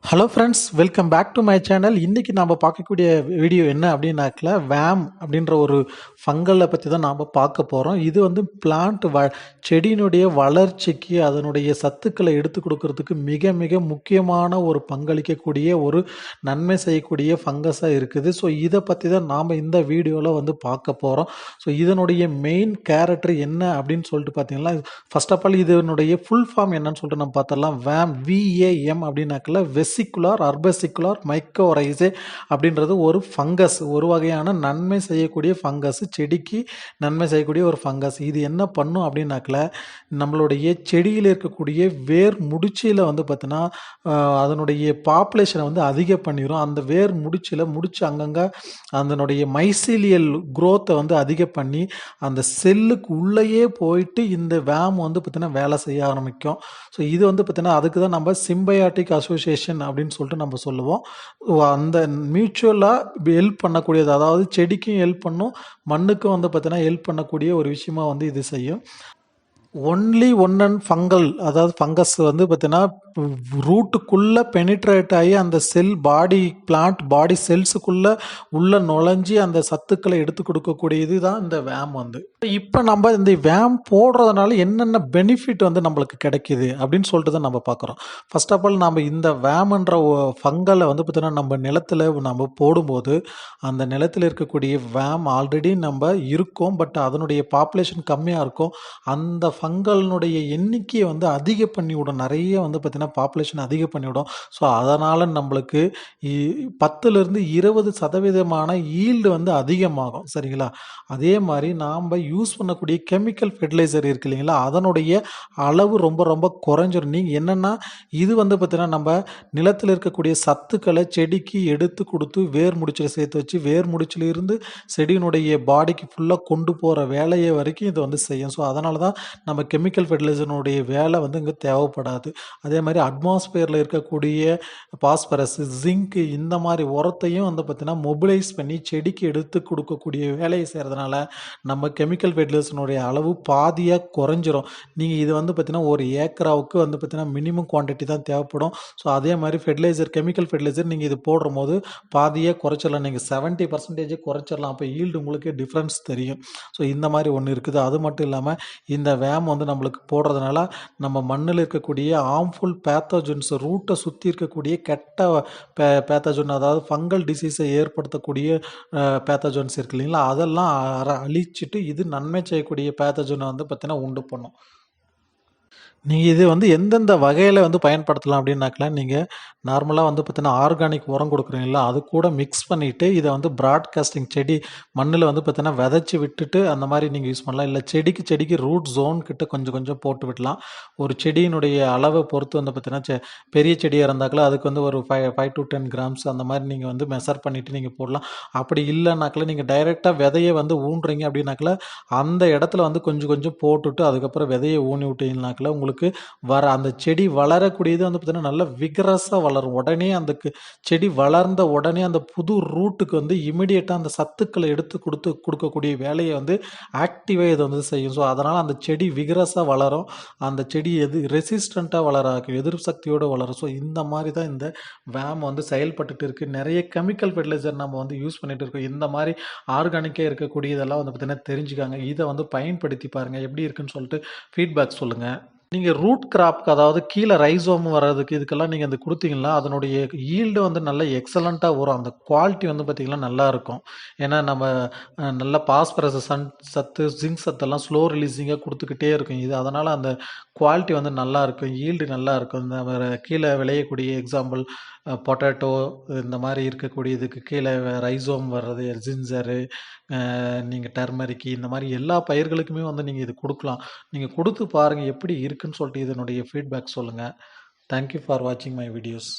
Hello friends, welcome back to my channel. இன்றைக்கி நாம் பார்க்கக்கூடிய வீடியோ என்ன அப்படின்னாக்கல வேம் அப்படின்ற ஒரு ஃபங்கலை பற்றி தான் நாம் பார்க்க போகிறோம். இது வந்து பிளான்ட் செடியினுடைய வளர்ச்சிக்கு அதனுடைய சத்துக்களை எடுத்து கொடுக்கறதுக்கு மிக மிக முக்கியமான ஒரு பங்களிக்கக்கூடிய ஒரு நன்மை செய்யக்கூடிய ஃபங்கஸாக இருக்குது. ஸோ இதை பற்றி தான் நாம் இந்த வீடியோவில் வந்து பார்க்க போகிறோம். ஸோ இதனுடைய மெயின் கேரக்டர் என்ன அப்படின்னு சொல்லிட்டு பார்த்தீங்கன்னா, ஃபர்ஸ்ட் ஆஃப் ஆல் இதனுடைய ஃபுல் ஃபார்ம் என்னன்னு சொல்லிட்டு நம்ம பார்த்தரலாம். வேம் VAM அப்படின்னாக்கல வெசிகுலார் அர்பசிகுலார் மைக்கோரைசே அப்படின்றது ஒரு ஃபங்கஸ், ஒரு வகையான நன்மை செய்யக்கூடிய ஃபங்கஸ், செடிக்கு நன்மை செய்யக்கூடிய ஒரு ஃபங்கஸ். இது என்ன பண்ணும் அப்படின்னாக்கல நம்மளுடைய செடியில் இருக்கக்கூடிய வேர் முடிச்சியில் வந்து பார்த்தீங்கன்னா அதனுடைய பாப்புலேஷனை வந்து அதிகம் பண்ணிடும். அந்த வேர் முடிச்சு அங்கங்கே அதனுடைய மைசீலியல் குரோத்தை வந்து அதிகம் பண்ணி அந்த செல்லுக்கு உள்ளேயே போயிட்டு இந்த வேம் வந்து பார்த்தீங்கன்னா வேலை செய்ய ஆரம்பிக்கும். ஸோ இது வந்து பார்த்தீங்கன்னா அதுக்கு தான் நம்ம சிம்பயாட்டிக் அசோசியேஷன் அப்படின்னு சொல்லிட்டு நம்ம சொல்லுவோம். அந்த மியூச்சுவலாக ஹெல்ப் பண்ணக்கூடியது, அதாவது செடிக்கும் ஹெல்ப் பண்ணும், மண்ணுக்கும் வந்து பார்த்தீங்கன்னா ஹெல்ப் பண்ணக்கூடிய ஒரு விஷயமா வந்து இது செய்யும். ஒன்லி ஒன் அண்ட் ஃபங்கல், அதாவது ஃபங்கஸ் வந்து பார்த்தீங்கன்னா ரூட்டுக்குள்ளே பெனிட்ரேட் ஆகி அந்த செல் பிளான்ட் பாடி செல்ஸுக்குள்ளே உள்ளே நுழைஞ்சி அந்த சத்துக்களை எடுத்து கொடுக்கக்கூடியது தான் இந்த வேம் வந்து. இப்போ நம்ம இந்த வேம் போடுறதுனால என்னென்ன பெனிஃபிட் வந்து நம்மளுக்கு கிடைக்கிது அப்படின்னு சொல்லிட்டு தான் நம்ம பார்க்குறோம். ஃபர்ஸ்ட் ஆஃப் ஆல் நம்ம இந்த வேம்ன்ற ஃபங்கலை வந்து பார்த்தீங்கன்னா நம்ம நிலத்தில் நம்ம போடும்போது அந்த நிலத்தில் இருக்கக்கூடிய வேம் ஆல்ரெடி நம்ம இருக்கோம், பட் அதனுடைய பாப்புலேஷன் கம்மியாக இருக்கும். அந்த ஃபங்கலினுடைய எண்ணிக்கையை வந்து அதிகம் பண்ணிவிடும், நிறைய வந்து பார்த்திங்கன்னா பாப்புலேஷன் அதிகம் பண்ணிவிடும். ஸோ அதனால் நம்மளுக்கு 10லேருந்து 20% ஈல்டு வந்து அதிகமாகும். சரிங்களா? அதே மாதிரி நாம் யூஸ் பண்ணக்கூடிய கெமிக்கல் ஃபெர்டிலைசர் இருக்கு இல்லைங்களா, அதனுடைய அளவு ரொம்ப ரொம்ப குறைஞ்சிடும். நீங்கள் என்னென்னா இது வந்து பார்த்திங்கன்னா நம்ம நிலத்தில் இருக்கக்கூடிய சத்துக்களை செடிக்கு எடுத்து கொடுத்து வேர் முடிச்சில் சேர்த்து வச்சு வேர் முடிச்சிலிருந்து செடியினுடைய பாடிக்கு ஃபுல்லாக கொண்டு போகிற வேலையை வரைக்கும் இது வந்து செய்யும். ஸோ அதனால தான் நம்ம கெமிக்கல் ஃபெர்டிலைசருடைய வேலை வந்து இங்கே தேவைப்படாது. அதே மாதிரி அட்மாஸ்பியரில் இருக்கக்கூடிய பாஸ்பரஸ், ஜிங்க் இந்த மாதிரி உரத்தையும் வந்து பார்த்திங்கன்னா மொபிலைஸ் பண்ணி செடிக்கு எடுத்து கொடுக்கக்கூடிய வேலையை செய்கிறதுனால நம்ம கெமிக்கல் ஃபெர்டிலைசருடைய அளவு பாதியாக குறைஞ்சிரும். நீங்கள் இது வந்து பார்த்திங்கன்னா ஒரு ஏக்கராவுக்கு வந்து பார்த்திங்கன்னா மினிமம் குவான்டிட்டி தான் தேவைப்படும். ஸோ அதே மாதிரி கெமிக்கல் ஃபெர்டிலைசர் நீங்கள் இது போடுற போது பாதியாக குறைச்சிடலாம், நீங்கள் 70% குறைச்சிடலாம். அப்போ ஈல்டு உங்களுக்கே டிஃப்ரென்ஸ் தெரியும். ஸோ இந்த மாதிரி ஒன்று இருக்குது. அது மட்டும் இல்லாமல் இந்த வேம் வந்து நம்மளுக்கு போடுறதுனால நம்ம மண்ணில் இருக்கக்கூடிய ஹார்ம்ஃபுல் பேத்தோஜன்ஸ், ரூட்டை சுற்றி இருக்கக்கூடிய கெட்ட பேத்தோஜன், அதாவது ஃபங்கல் டிசீஸை ஏற்படுத்தக்கூடிய பேத்தோஜன்ஸ் இருக்கு இல்லைங்களா, அதெல்லாம் அழிச்சிட்டு இது நன்மை செய்யக்கூடிய பேத்தோஜனை வந்து பார்த்தீங்கன்னா உண்டு பண்ணும். நீங்கள் இது வந்து எந்தெந்த வகையில் வந்து பயன்படுத்தலாம் அப்படின்னாக்கலாம், நீங்கள் நார்மலாக வந்து பார்த்தீங்கன்னா ஆர்கானிக் உரம் கொடுக்குறீங்களா, அது கூட மிக்ஸ் பண்ணிவிட்டு இதை வந்து ப்ராட்காஸ்டிங் செடி மண்ணில் வந்து பார்த்தீங்கன்னா விதைச்சி விட்டுட்டு அந்த மாதிரி நீங்கள் யூஸ் பண்ணலாம். இல்லை செடிக்கு ரூட் ஜோன் கிட்ட கொஞ்சம் கொஞ்சம் போட்டு விடலாம். ஒரு செடியினுடைய அளவை பொறுத்து வந்து பார்த்தீங்கன்னா பெரிய செடியாக இருந்தாக்கல அதுக்கு வந்து ஒரு 5 to 10 கிராம்ஸ் அந்த மாதிரி நீங்கள் வந்து மெஷர் பண்ணிவிட்டு நீங்கள் போடலாம். அப்படி இல்லைனாக்கல நீங்கள் டைரெக்டாக விதையை வந்து ஊன்றீங்க அப்படின்னாக்கல அந்த இடத்துல வந்து கொஞ்சம் கொஞ்சம் போட்டுவிட்டு அதுக்கப்புறம் விதையை ஊனி விட்டீங்கனாக்கல உங்களுக்கு வர அந்த செடி வளரக்கூடியது வந்து பார்த்தீங்கன்னா நல்லா விகரஸாக வளரும். உடனே அந்த செடி வளர்ந்த உடனே அந்த புது ரூட்டுக்கு வந்து இமிடியேட்டாக அந்த சத்துக்களை எடுத்து கொடுக்கக்கூடிய வேலையை வந்து ஆக்டிவாக இதை வந்து செய்யும். ஸோ அதனால் அந்த செடி விகரஸாக வளரும், அந்த செடி ரெசிஸ்டண்ட்டாக வளர, எதிர்ப்பு சக்தியோடு வளரும். ஸோ இந்த மாதிரி தான் இந்த வேம் வந்து செயல்பட்டுட்டு இருக்குது. நிறைய கெமிக்கல் ஃபெர்டிலைசர் நம்ம வந்து யூஸ் பண்ணிட்டு இருக்கோம். இந்த மாதிரி ஆர்கானிக்காக இருக்கக்கூடிய இதெல்லாம் வந்து பார்த்தீங்கன்னா தெரிஞ்சுக்காங்க. இதை வந்து பயன்படுத்தி பாருங்கள், எப்படி இருக்குன்னு சொல்லிட்டு ஃபீட்பேக் சொல்லுங்கள். நீங்கள் ரூட் கிராப்க்கு, அதாவது கீழே ரைசோம் வர்றதுக்கு இதுக்கெல்லாம் நீங்கள் அந்த கொடுத்தீங்கன்னா அதனுடைய ஈல்டு வந்து நல்ல எக்ஸலண்ட்டாக வரும். அந்த குவாலிட்டி வந்து பார்த்திங்கன்னா நல்லாயிருக்கும். ஏன்னா நம்ம நல்ல பாஸ்பரஸ் சத்து, ஜிங்க் சத்தெல்லாம் ஸ்லோ ரிலீஸிங்காக கொடுத்துக்கிட்டே இருக்கும் இது. அதனால் அந்த குவாலிட்டி வந்து நல்லாயிருக்கும், ஈல்டு நல்லாயிருக்கும். இந்த கீழே விளையக்கூடிய எக்ஸாம்பிள் பொட்டேட்டோ இந்த மாதிரி இருக்கக்கூடிய இதுக்கு கீழே ரைசோம் வர்றது, ஜிஞ்சரு, நீங்கள் டர்மரிக்கு, இந்த மாதிரி எல்லா பயிர்களுக்குமே வந்து நீங்கள் இது கொடுக்கலாம். நீங்கள் கொடுத்து பாருங்கள் எப்படி இருக்குன்னு சொல்லிட்டு இதனுடைய ஃபீட்பேக் சொல்லுங்கள். தேங்க்யூ ஃபார் வாட்சிங் மை வீடியோஸ்.